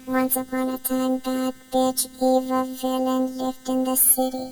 Once upon a time, bad bitch, evil villain lived in the city.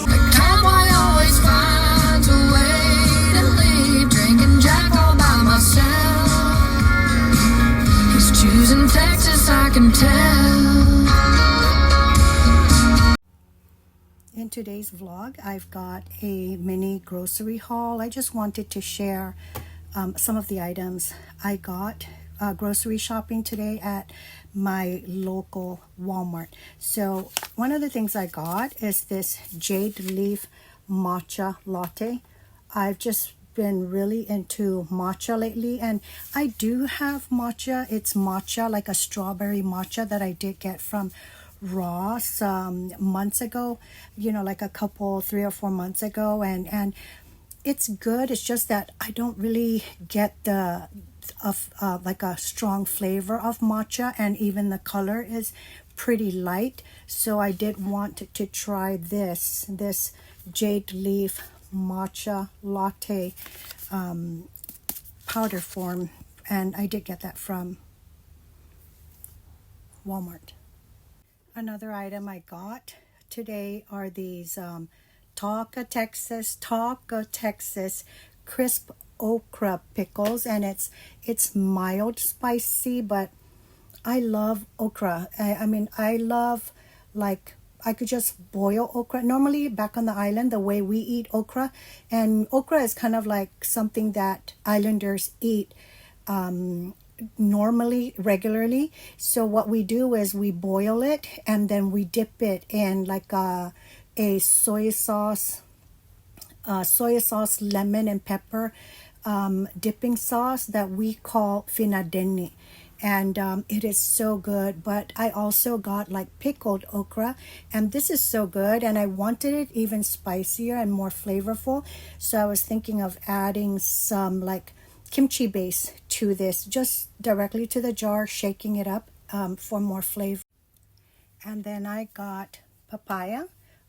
The cowboy always finds a way to leave, drinking Jack all by myself. He's choosing Texas, I can tell. In today's vlog, I've got a mini grocery haul. I just wanted to share some of the items I got grocery shopping today at my local Walmart. So one of the things I got is this jade leaf matcha latte. I've just been really into matcha lately, and I do have matcha. It's matcha, like a strawberry matcha that I did get from Ross months ago, you know, like a couple 3 or 4 months ago, and it's good. It's just that I don't really get the like a strong flavor of matcha, and even the color is pretty light. So I did want to try this jade leaf matcha latte powder form, and I did get that from Walmart. Another item I got today are these Taco Texas crisp okra pickles, and it's mild spicy, but I love okra. I mean, I love, like, I could just boil okra. Normally back on the island, the way we eat okra, and okra is kind of like something that islanders eat normally, regularly. So what we do is we boil it, and then we dip it in like a soy sauce, lemon and pepper dipping sauce that we call finadeni, and it is so good. But I also got like pickled okra, and this is so good, and I wanted it even spicier and more flavorful, so I was thinking of adding some like kimchi base to this, just directly to the jar, shaking it up for more flavor. And then I got papaya.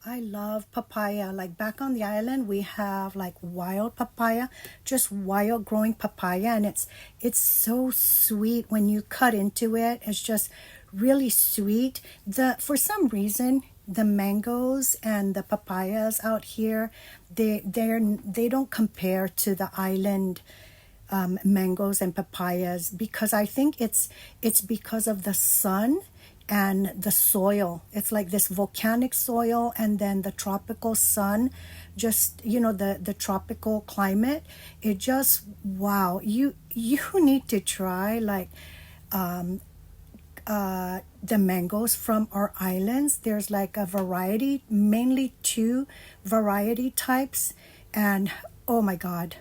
I love papaya. Like back on the island, we have like wild papaya, just wild growing papaya, and it's so sweet when you cut into it. It's just really sweet. For some reason, the mangoes and the papayas out here, they don't compare to the island mangoes and papayas, because I think it's because of the sun and the soil. It's like this volcanic soil, and then the tropical sun, just, you know, the tropical climate. It just, wow, you need to try like the mangoes from our islands. There's like a variety, mainly 2 variety types, and oh my god,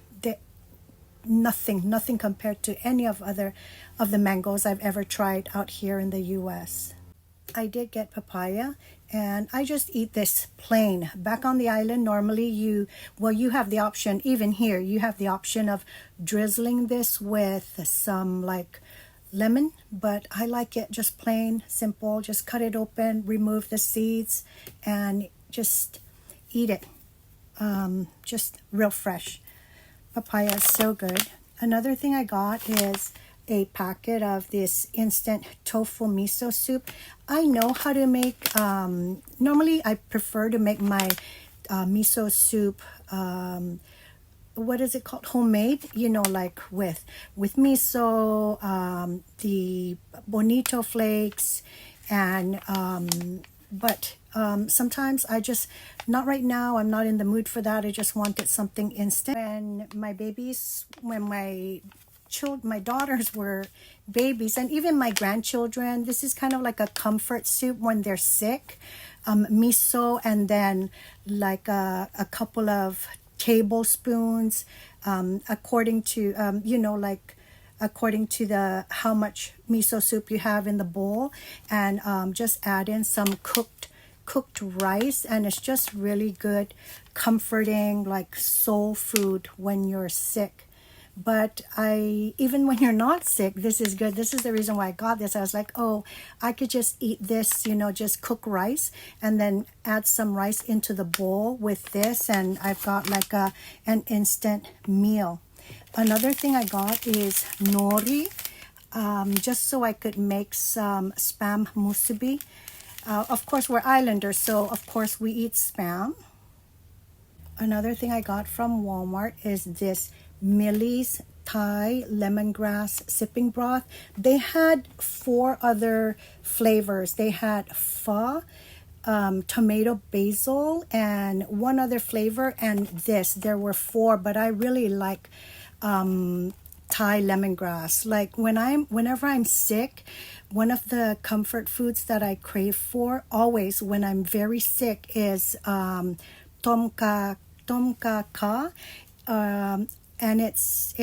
nothing compared to any of the mangoes I've ever tried out here in the US. I did get papaya, and I just eat this plain. Back on the island, normally you have the option, even here, you have the option of drizzling this with some like lemon, but I like it just plain, simple. Just cut it open, remove the seeds, and just eat it. Just real fresh. Papaya is so good. Another thing I got is a packet of this instant tofu miso soup. I know how to make, normally I prefer to make my miso soup, what is it called, homemade, you know, like with miso, the bonito flakes, and but sometimes I just, not right now, I'm not in the mood for that. I just wanted something instant. When my daughters were babies, and even my grandchildren, this is kind of like a comfort soup when they're sick. Miso, and then like a couple of tablespoons, according to like according to the how much miso soup you have in the bowl, and just add in some cooked rice, and it's just really good, comforting, like soul food when you're sick. But even when you're not sick, this is good. This is the reason why I got this. I was like, oh, I could just eat this, just cook rice and then add some rice into the bowl with this, and I've got like an instant meal. Another thing I got is nori, just so I could make some spam musubi. Of course, we're islanders, so of course we eat spam. Another thing I got from Walmart is this Millie's Thai lemongrass sipping broth. They had 4 other flavors. They had pho, tomato basil, and one other flavor, and this. There were 4, but I really like Thai lemongrass. Like whenever I'm sick, one of the comfort foods that I crave for always when I'm very sick is tom kha ka, and it's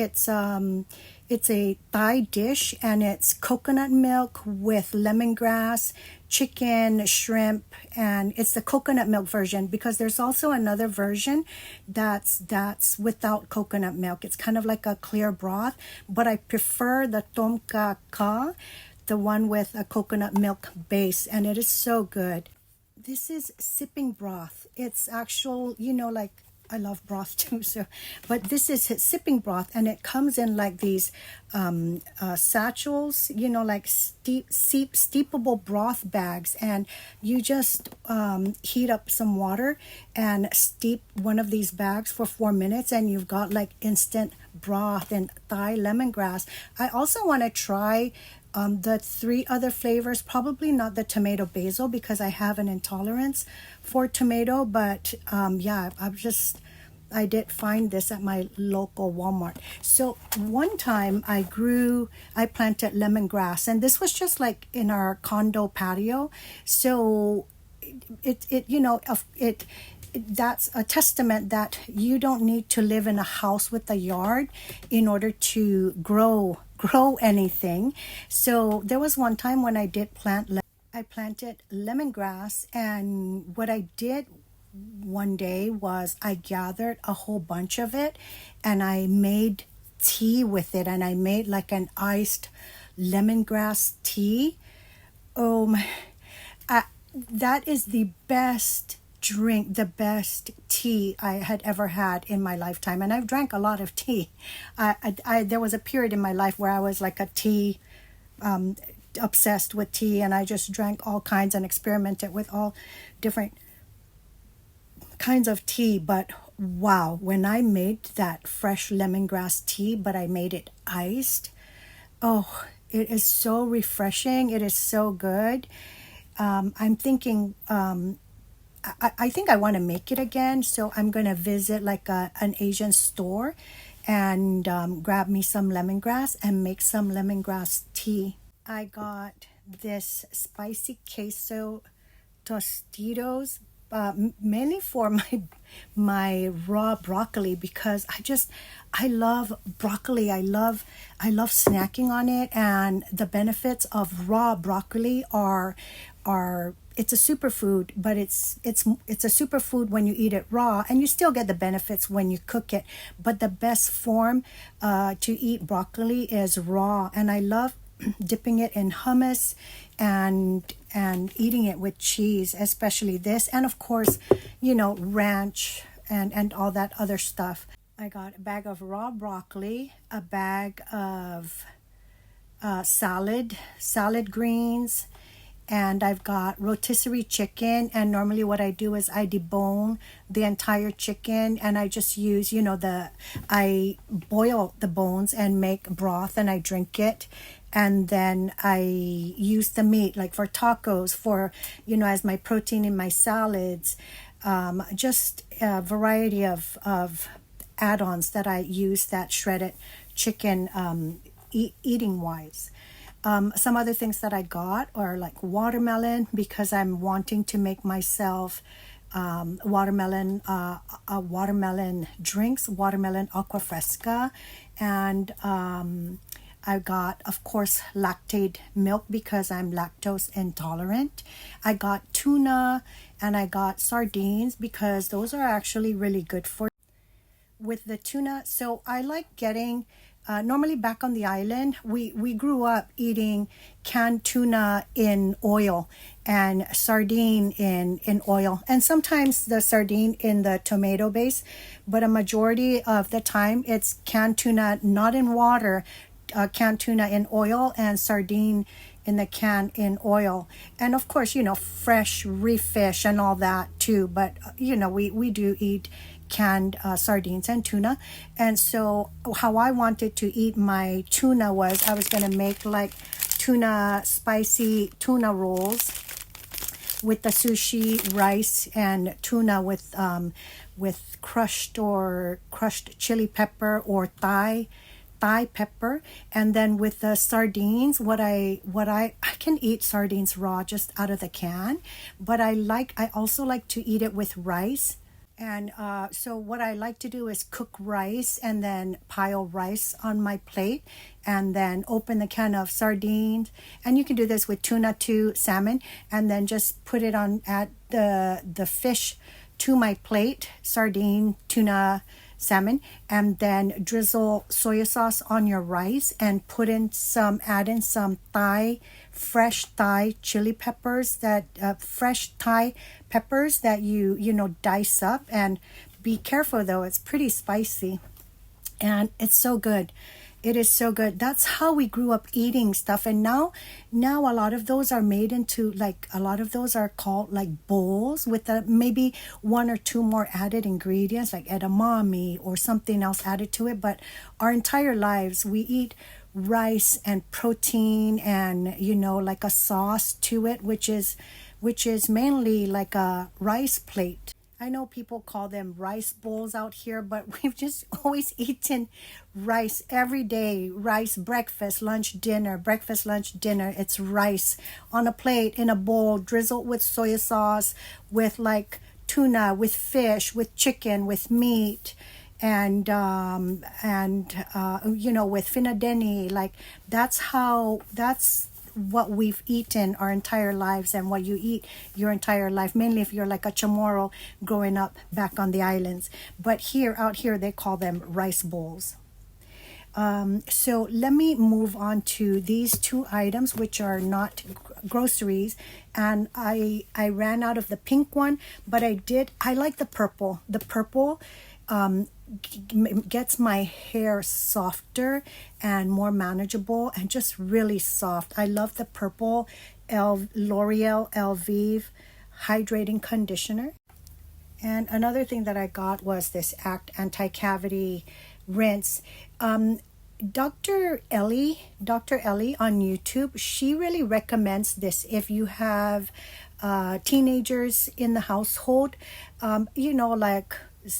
a Thai dish, and it's coconut milk with lemongrass, chicken, shrimp, and it's the coconut milk version, because there's also another version that's without coconut milk. It's kind of like a clear broth, but I prefer the tom kha ka, the one with a coconut milk base, and it is so good. This is sipping broth. It's actual, like I love broth too, so, but this is sipping broth, and it comes in like these satchels, like steepable broth bags, and you just heat up some water and steep one of these bags for 4 minutes, and you've got like instant broth and Thai lemongrass. I also want to try the 3 other flavors, probably not the tomato basil because I have an intolerance for tomato, but yeah, I did find this at my local Walmart. So one time I planted lemongrass, and this was just like in our condo patio. So that's a testament that you don't need to live in a house with a yard in order to grow anything. So there was one time when I planted lemongrass, and what I did one day was I gathered a whole bunch of it, and I made tea with it, and I made like an iced lemongrass tea. Oh my, that is the best drink, the best tea I had ever had in my lifetime, and I've drank a lot of tea. There was a period in my life where I was like a tea obsessed with tea, and I just drank all kinds and experimented with all different kinds of tea. But wow, when I made that fresh lemongrass tea, but I made it iced, oh, it is so refreshing. It is so good. I'm thinking I think I want to make it again, so I'm going to visit like an Asian store and grab me some lemongrass and make some lemongrass tea. I got this spicy queso Tostitos, mainly for my raw broccoli, because I love broccoli. I love snacking on it, and the benefits of raw broccoli are it's a superfood, but it's a superfood when you eat it raw, and you still get the benefits when you cook it. But the best form to eat broccoli is raw, and I love dipping it in hummus and eating it with cheese, especially this, and of course, ranch and all that other stuff. I got a bag of raw broccoli, a bag of salad greens, and I've got rotisserie chicken. And normally what I do is I debone the entire chicken, and I just use, I boil the bones and make broth, and I drink it. And then I use the meat like for tacos, for, as my protein in my salads. Just a variety of add-ons that I use that shredded chicken, eating wise. Some other things that I got are like watermelon, because I'm wanting to make myself watermelon drinks, watermelon aqua fresca. And I got, of course, lactate milk because I'm lactose intolerant. I got tuna, and I got sardines because those are actually really good for with the tuna. So I like getting, normally back on the island, we grew up eating canned tuna in oil and sardine in oil, and sometimes the sardine in the tomato base, but a majority of the time it's canned tuna, not in water, canned tuna in oil, and sardine in the can in oil. And of course, fresh reef fish and all that too, but we do eat canned sardines and tuna. And so how I wanted to eat my tuna was I was going to make like spicy tuna rolls with the sushi rice and tuna with crushed chili pepper or Thai pepper. And then with the sardines, I can eat sardines raw just out of the can, but I also like to eat it with rice. And so what I like to do is cook rice and then pile rice on my plate, and then open the can of sardines. And you can do this with tuna too, salmon, and then just put it on, add the fish to my plate, sardine, tuna, salmon, and then drizzle soy sauce on your rice and add in some fresh Thai chili peppers, fresh Thai peppers that you dice up. And be careful though, it's pretty spicy, and it's so good. It is so good. That's how we grew up eating stuff. And now a lot of those are made into, like, a lot of those are called like bowls with maybe one or two more added ingredients, like edamame or something else added to it. But our entire lives we eat rice and protein and like a sauce to it, which is mainly like a rice plate. I know people call them rice bowls out here, but we've just always eaten rice every day. Rice, breakfast, lunch, dinner, breakfast, lunch, dinner. It's rice on a plate, in a bowl, drizzled with soy sauce, with like tuna, with fish, with chicken, with meat, and with finadeni. Like that's what we've eaten our entire lives, and what you eat your entire life, mainly if you're like a chamorro growing up back on the islands. But out here they call them rice bowls. So let me move on to these two items, which are not groceries. And I ran out of the pink one, but I like the purple. The purple gets my hair softer and more manageable, and just really soft. I love the purple L'Oreal Elvive hydrating conditioner. And another thing that I got was this Act Anti-Cavity rinse. Dr. Ellie on YouTube, she really recommends this if you have teenagers in the household. Like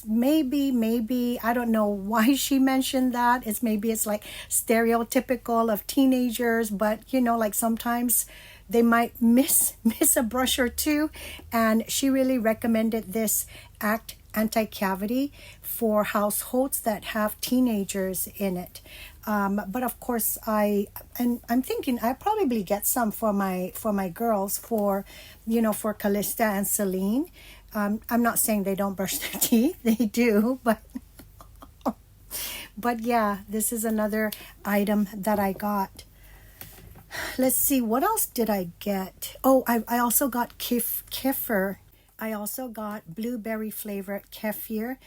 maybe I don't know why she mentioned that. Maybe it's like stereotypical of teenagers, but like sometimes they might miss a brush or two, and she really recommended this Act Anti-Cavity for households that have teenagers in it. But of course I'm thinking I probably get some for my girls, for Callista and Celine. I'm not saying they don't brush their teeth, they do, but yeah, this is another item that I got. Let's see, what else did I get? Oh, I also got kefir. I also got blueberry flavored kefir.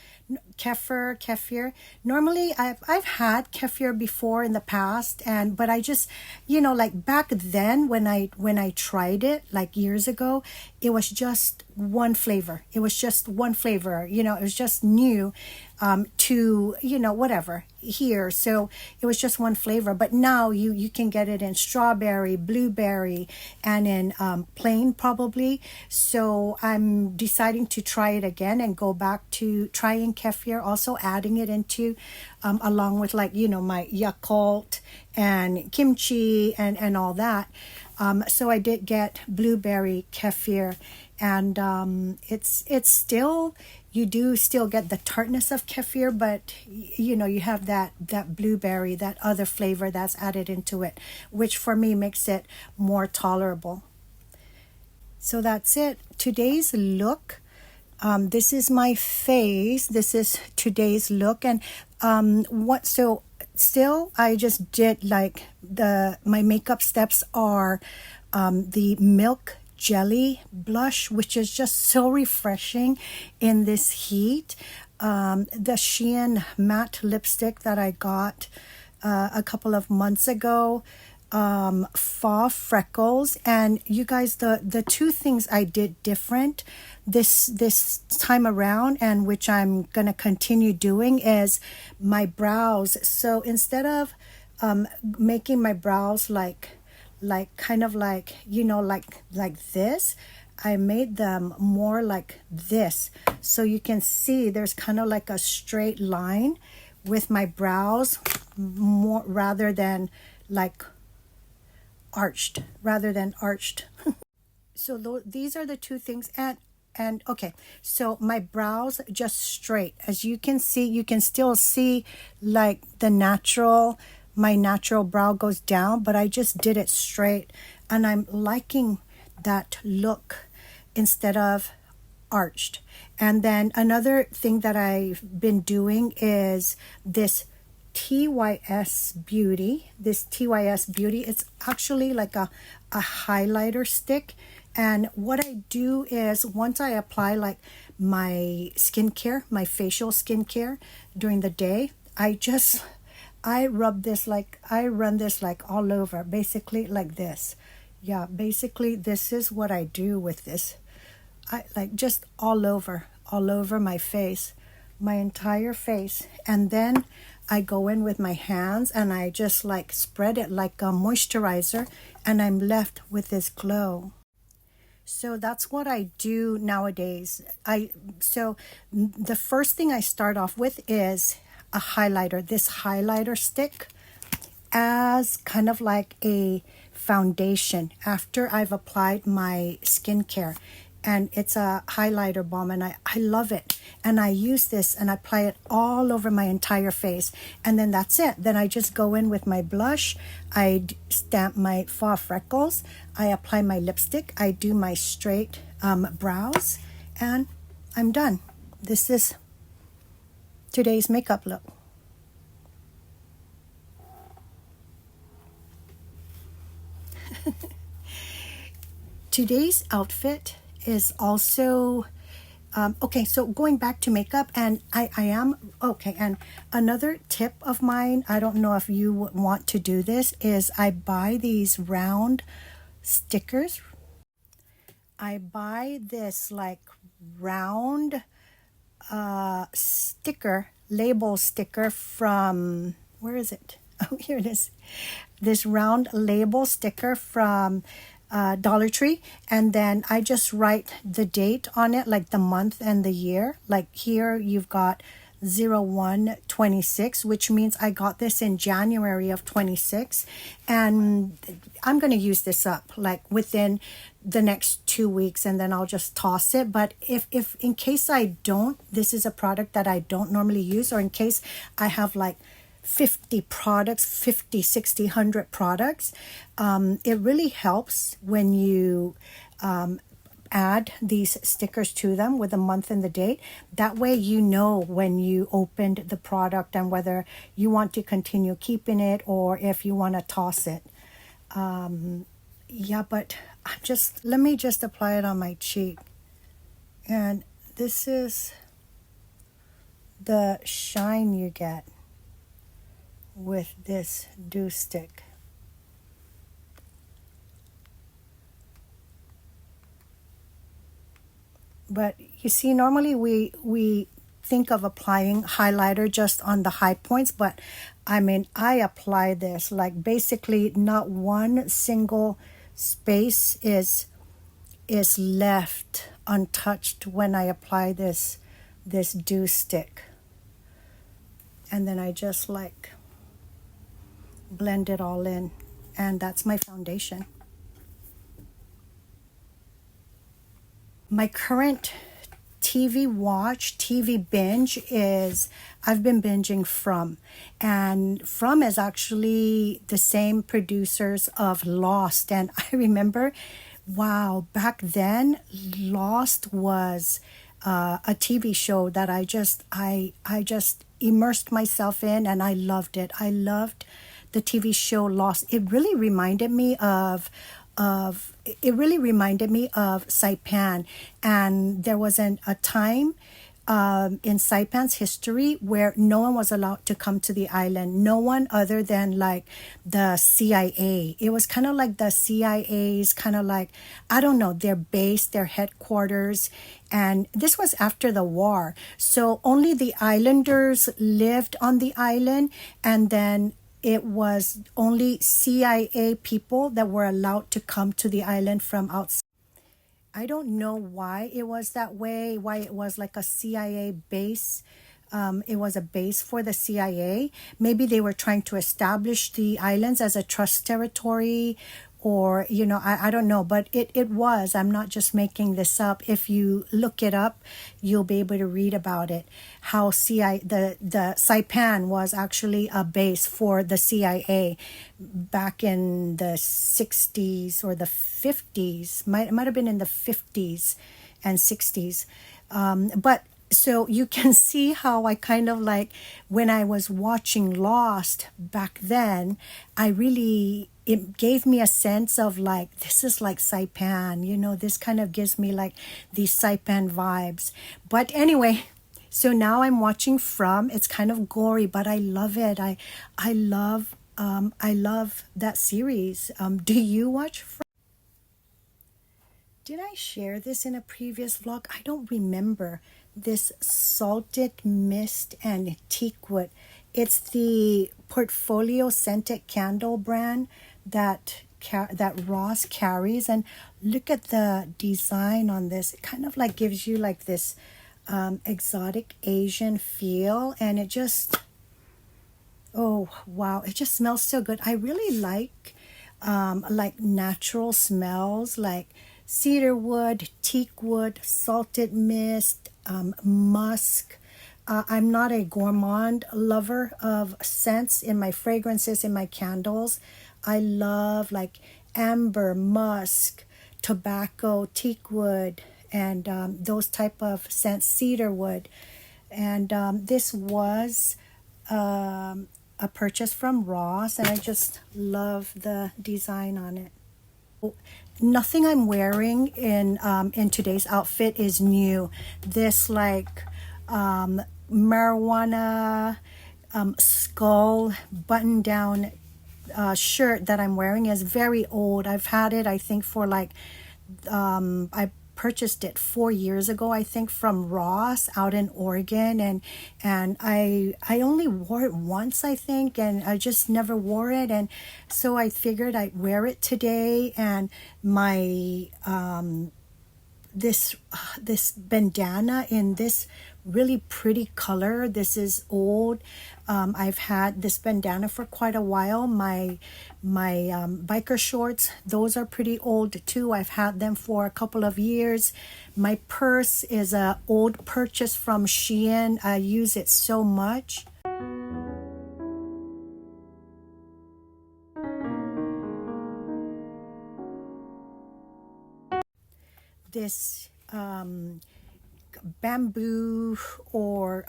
Normally, I've had kefir before in the past, but I just, like back then when I tried it like years ago, it was just one flavor. It was just one flavor. It was just new to whatever here. So it was just one flavor. But now you can get it in strawberry, blueberry, and in plain probably. So I'm deciding to try it again and go back to trying kefir, also adding it into along with my Yakult and kimchi and all that. So I did get blueberry kefir, and it's still, you do still get the tartness of kefir, but you have that blueberry, that other flavor that's added into it, which for me makes it more tolerable. So that's it. Today's look. This is my face. This is today's look, and so still I just did like my makeup steps are the milk jelly blush, which is just so refreshing in this heat. The Shein matte lipstick that I got a couple of months ago, faux freckles. And you guys, the two things I did different this time around, and which I'm gonna continue doing, is my brows. So instead of making my brows like kind of like like this, I made them more like this, so you can see there's kind of like a straight line with my brows, more rather than arched. So these are the two things. And okay, so my brows just straight. As you can see, you can still see like my natural brow goes down, but I just did it straight, and I'm liking that look instead of arched. And then another thing that I've been doing is this TYS Beauty. It's actually like a highlighter stick. And what I do is, once I apply like my skincare, my facial skincare during the day, I run this like all over, basically like this. Yeah, basically this is what I do with this. I like just all over my face, my entire face. And then I go in with my hands and I just like spread it like a moisturizer, and I'm left with this glow. So that's what I do nowadays. So the first thing I start off with is a highlighter. This highlighter stick as kind of like a foundation after I've applied my skincare. And it's a highlighter balm, and I love it. And I use this and I apply it all over my entire face. And then that's it. Then I just go in with my blush. I stamp my faux freckles. I apply my lipstick. I do my straight brows. And I'm done. This is today's makeup look. Today's outfit is also okay. So going back to makeup, and I am okay. And another tip of mine, I don't know if you want to do this, is I buy these round stickers. I buy this like round label sticker from, where is it? Oh, here it is. This round label sticker from Dollar Tree, and then I just write the date on it, like the month and the year. Like here you've got 01/26, which means I got this in January of 26, and I'm going to use this up like within the next 2 weeks, and then I'll just toss it. But if in case I don't, this is a product that I don't normally use, or in case I have like 50 products, 50, 60, 100 products, it really helps when you add these stickers to them with the month and the date. That way you know when you opened the product and whether you want to continue keeping it or if you want to toss it. Yeah, but let me just apply it on my cheek. And this is the shine you get with this dew stick. But you see, normally we think of applying highlighter just on the high points, but I mean, I apply this like basically not one single space is left untouched when I apply this dew stick. And then I just like blend it all in, and that's my foundation. My current TV binge is I've been binging From. And From is actually the same producers of Lost. And I remember, wow, back then, Lost was a TV show that I just immersed myself in, and I loved it. I loved the TV show Lost. It really reminded me of Saipan. And there was a time in Saipan's history where no one was allowed to come to the island. No one other than like the CIA. It was kind of like the CIA's kind of like, I don't know, their base, their headquarters. And this was after the war. So only the islanders lived on the island, and then it was only CIA people that were allowed to come to the island from outside. I don't know why it was that way, why it was like a CIA base. It was a base for the CIA. Maybe they were trying to establish the islands as a trust territory, or, I don't know, but it was. I'm not just making this up. If you look it up, you'll be able to read about it. How the Saipan was actually a base for the CIA back in the 60s or the 50s. It might have been in the 50s and 60s. But so you can see how I kind of like, when I was watching Lost back then, it gave me a sense of like, this is like Saipan, this kind of gives me like these Saipan vibes. But anyway, so now I'm watching From. It's kind of gory, but I love it. I love that series. Do you watch From? Did I share this in a previous vlog? I don't remember. This Salted Mist and Teakwood. It's the Portfolio scented candle brand that Ross carries. And look at the design on this. It kind of like gives you like this exotic Asian feel. And it just, oh wow, it just smells so good. I really like natural smells like cedarwood, teakwood, salted mist, musk. I'm not a gourmand lover of scents in my fragrances, in my candles. I love like amber, musk, tobacco, teakwood, and those type of scents, cedarwood. And this was a purchase from Ross, and I just love the design on it. Nothing I'm wearing in today's outfit is new. This like marijuana skull button down shirt that I'm wearing is very old. I've had it, I think, for like I purchased it 4 years ago, I think, from Ross out in Oregon, and I only wore it once, I think, and I just never wore it. And so I figured I'd wear it today. And my this bandana in this really pretty color. This is old. I've had this bandana for quite a while. My biker shorts, those are pretty old too. I've had them for a couple of years. My purse is a old purchase from Shein. I use it so much. This like bamboo or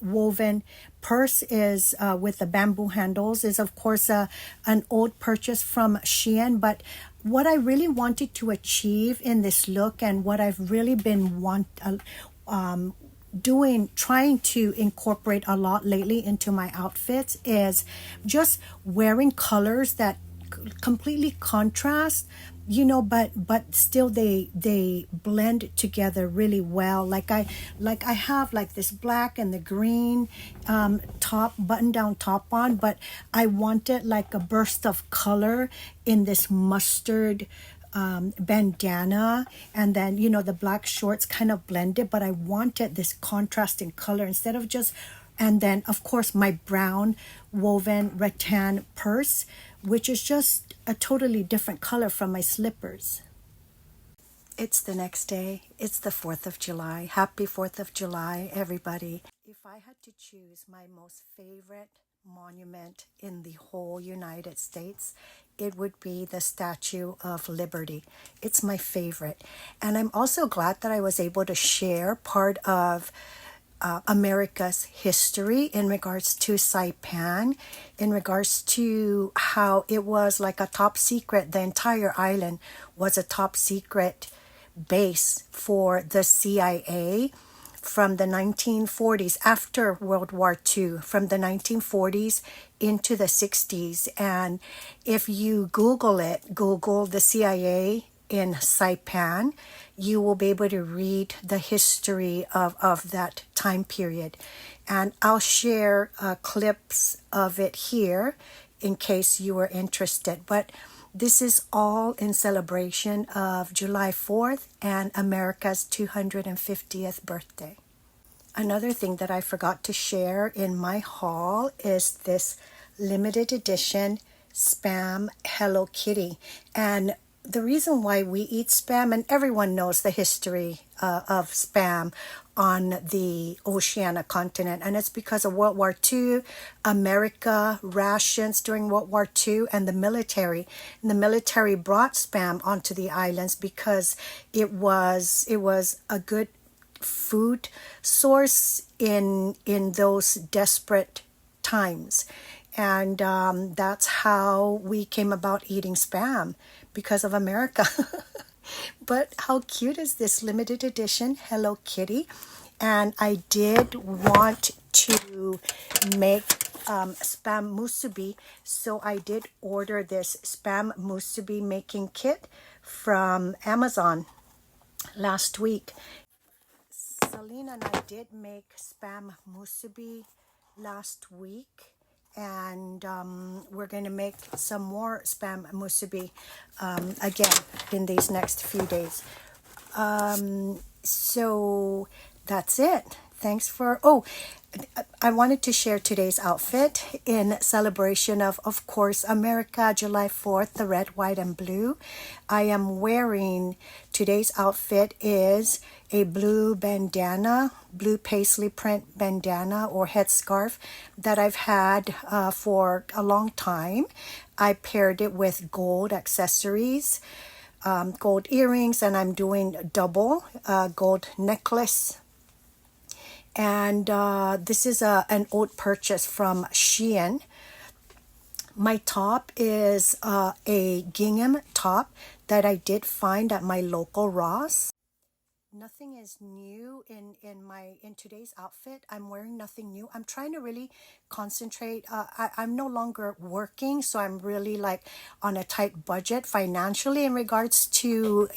woven purse is with the bamboo handles is of course an old purchase from Shein, but what I really wanted to achieve in this look and what I've really been trying to incorporate a lot lately into my outfits is just wearing colors that completely contrast, but still they blend together really well. Like I have like this black and the green top, button down top on, but I wanted like a burst of color in this mustard bandana, and then the black shorts kind of blended, but I wanted this contrasting color instead of just. And then of course my brown woven rattan purse, which is just a totally different color from my slippers. It's the next day. It's the 4th of July. Happy 4th of July, everybody. If I had to choose my most favorite monument in the whole United States, it would be the Statue of Liberty. It's my favorite. And I'm also glad that I was able to share part of America's history in regards to Saipan, in regards to how it was like a top secret, the entire island was a top secret base for the CIA from the 1940s, after World War II, from the 1940s into the 60s. And if you Google the CIA in Saipan, you will be able to read the history of that time period. And I'll share clips of it here in case you are interested. But this is all in celebration of July 4th and America's 250th birthday. Another thing that I forgot to share in my haul is this limited edition Spam Hello Kitty. And the reason why we eat Spam, and everyone knows the history of Spam on the Oceania continent, and it's because of World War II, America, rations during World War II, and the military. And the military brought Spam onto the islands because it was a good food source in those desperate times. And that's how we came about eating Spam, because of America. But how cute is this limited edition Hello Kitty? And I did want to make Spam musubi, so I did order this Spam musubi making kit from Amazon last week. Selena and I did make Spam musubi last week, and we're going to make some more Spam musubi again in these next few days. So that's it. Thanks for... Oh, I wanted to share today's outfit in celebration of course, America, July 4th, the red, white, and blue. I am wearing... Today's outfit is a blue bandana, blue paisley print bandana or headscarf that I've had for a long time. I paired it with gold accessories, gold earrings, and I'm doing double gold necklace. And this is an old purchase from Shein. My top is a gingham top that I did find at my local Ross. Nothing is new in today's outfit. I'm wearing nothing new. I'm trying to really concentrate. I'm no longer working, so I'm really like on a tight budget financially in regards to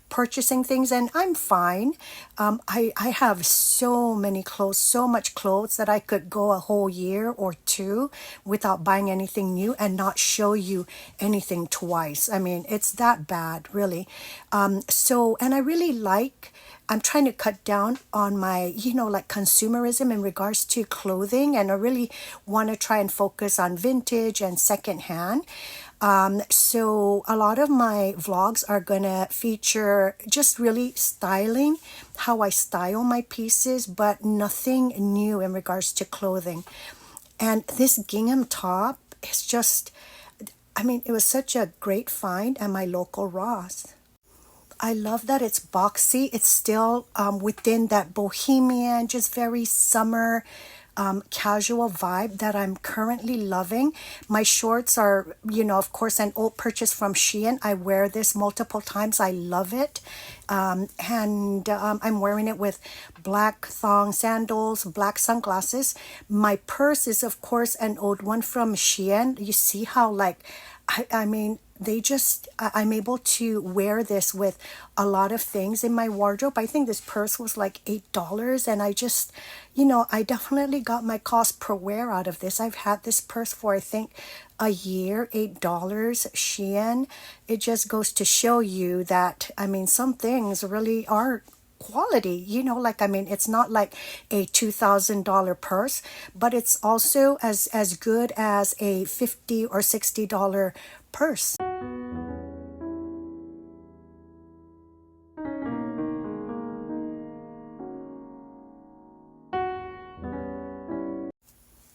purchasing things, and I'm fine. I have so many clothes, so much clothes that I could go a whole year or two without buying anything new and not show you anything twice. I mean, it's that bad, really. And I really I'm trying to cut down on my, like consumerism in regards to clothing, and I really want to try and focus on vintage and secondhand. So a lot of my vlogs are going to feature just really styling, how I style my pieces, but nothing new in regards to clothing. And this gingham top is just, it was such a great find at my local Ross. I love that it's boxy. It's still within that bohemian, just very summer casual vibe that I'm currently loving. My shorts are, of course, an old purchase from Shein. I wear this multiple times. I love it. And I'm wearing it with black thong sandals, black sunglasses. My purse is, of course, an old one from Shein. You see how, like, I mean, I'm able to wear this with a lot of things in my wardrobe. I think this purse was like $8, and I definitely got my cost per wear out of this. I've had this purse for, I think, a year. $8 Shein. It just goes to show you that, I mean, some things really are quality, it's not like a $2,000 purse, but it's also as good as a $50 or $60 purse.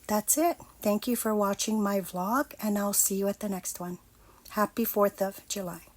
That's it. Thank you for watching my vlog, and I'll see you at the next one. Happy 4th of July.